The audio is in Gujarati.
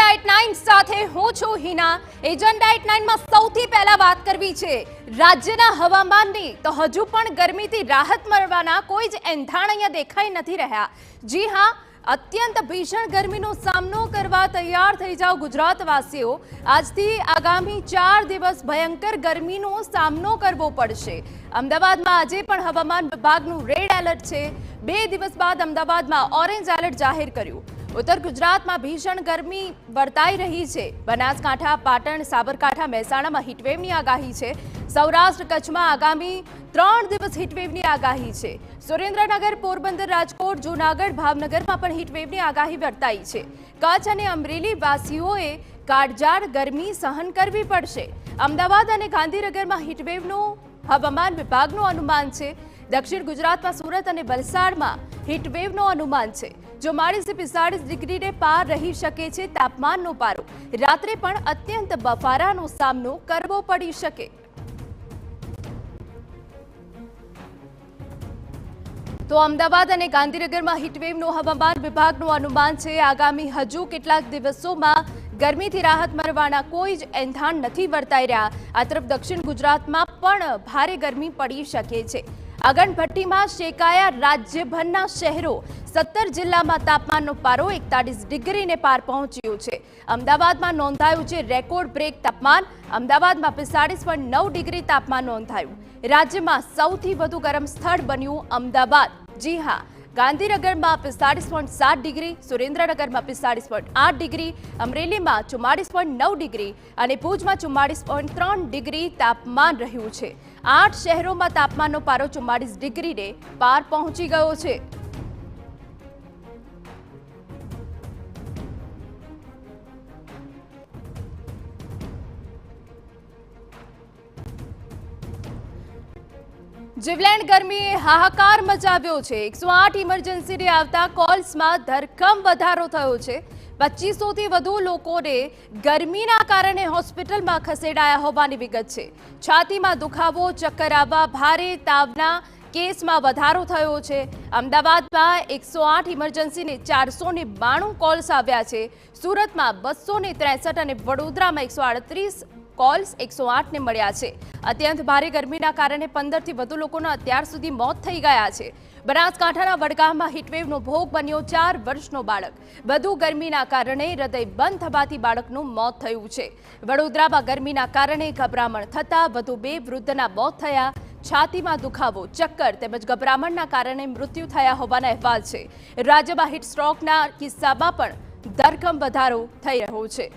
એજન્ડા એટ 9 સાથે હું છું હિના। એજન્ડા એટ 9 માં સૌથી પહેલા વાત કરવી છે રાજ્યના હવામાનની। તો હજુ પણ ગરમીથી રાહત મળવાના કોઈ જ એંધાણ અહીંયા દેખાઈ નથી રહ્યા। જી હા, અત્યંત ભીષણ ગરમીનો સામનો કરવા તૈયાર થઈ જાઓ ગુજરાતવાસીઓ। આજથી આગામી 4 દિવસ ભયંકર ગરમીનો સામનો કરવો પડશે। અમદાવાદમાં આજે પણ હવામાન વિભાગનું રેડ એલર્ટ છે। 2 દિવસ બાદ અમદાવાદમાં ઓરેન્જ એલર્ટ જાહેર કર્યું। ઉત્તર ગુજરાતમાં ભીષણ ગરમી વર્તાઈ રહી છે। બનાસકાંઠા, પાટણ, સાબરકાંઠા, મહેસાણામાં હીટવેવની આગાહી છે। સૌરાષ્ટ્ર કચ્છમાં આગામી 3 દિવસ હીટવેવની આગાહી છે। સુરેન્દ્રનગર, પોરબંદર, રાજકોટ, જૂનાગઢ, ભાવનગરમાં પણ હીટવેવની આગાહી વર્તાઈ છે। કચ્છ અને અમરેલી વાસીઓએ કાળઝાળ ગરમી સહન કરવી પડશે। અમદાવાદ અને ગાંધીનગરમાં હીટવેવનું હવામાન વિભાગનું અનુમાન છે। દક્ષિણ ગુજરાતમાં સુરત અને વલસાડમાં હીટવેવનું અનુમાન છે। 44 થી 45 ડિગ્રીને પાર રહી શકે છે તાપમાનનો પારો। રાત્રે પણ અત્યંત બફારાનો સામનો કરવો પડી શકે। તો અમદાવાદ અને ગાંધીનગરમાં હીટવેવનું હવામાન વિભાગનું અનુમાન છે। આગામી હજુ કેટલાક દિવસોમાં ગરમીથી રાહત મળવાના કોઈ જ એંધાણ નથી વર્તાઈ રહ્યા। આ તરફ દક્ષિણ ગુજરાતમાં પણ ભારે ગરમી પડી શકે છે। અગનભટ્ટીમાં શેકાયા રાજ્યભરના શહેરો। 17 જિલ્લામાં તાપમાનનો પારો 41 ડિગ્રીને પાર પહોંચ્યો છે। અમદાવાદમાં નોંધાયું છે રેકોર્ડ બ્રેક તાપમાન। અમદાવાદમાં 45.9 ડિગ્રી તાપમાન નોંધાયું। રાજ્યમાં સૌથી વધુ ગરમ સ્થળ બન્યું અમદાવાદ। જી હા, ગાંધીનગરમાં 45.7 ડિગ્રી, સુરેન્દ્રનગરમાં 45.8 ડિગ્રી, અમરેલીમાં 44.9 ડિગ્રી અને ભુજમાં 44.3 ડિગ્રી તાપમાન રહ્યું છે। 8 શહેરોમાં તાપમાનનો પારો 44 ડિગ્રીને પાર પહોંચી ગયો છે। જીવલેણ ગરમીએ હાહાકાર મચાવ્યો છે। 108 ઇમરજન્સીને આવતા કોલ્સમાં ધરખમ વધારો થયો છે। 2500 થી વધુ લોકોને ગરમીના કારણે હોસ્પિટલમાં ખસેડાયા હોવાની વિગત છે। છાતીમાં દુખાવો, ચક્કર આવવા, ભારે તાવના કેસમાં વધારો થયો છે। અમદાવાદમાં 108 ઇમરજન્સીને 492 કોલ્સ આવ્યા છે। સુરતમાં 263 અને વડોદરામાં 138 કોલ્સ 108ને મળ્યા છે। અત્યંત ભારે ગરમીના કારણે 15 થી વધુ લોકોના અત્યાર સુધી મોત થઈ ગયા છે। બનાસકાંઠાના વડગામમાં હીટવેવનો ભોગ બન્યો 4 વર્ષનો બાળક। વધુ ગરમીના કારણે હૃદય બંધ થવાથી બાળકનું મોત થયું છે। વડોદરામાં ગરમીના કારણે ગભરામણ થતા વધુ 2 વૃદ્ધના મોત થયા। છાતીમાં દુખાવો, ચક્કર તેમજ ગભરામણના કારણે મૃત્યુ થયા હોવાના અહેવાલ છે। રાજ્યમાં હીટ સ્ટ્રોકના કિસ્સામાં પણ ધરખમ વધારો થઈ રહ્યો છે।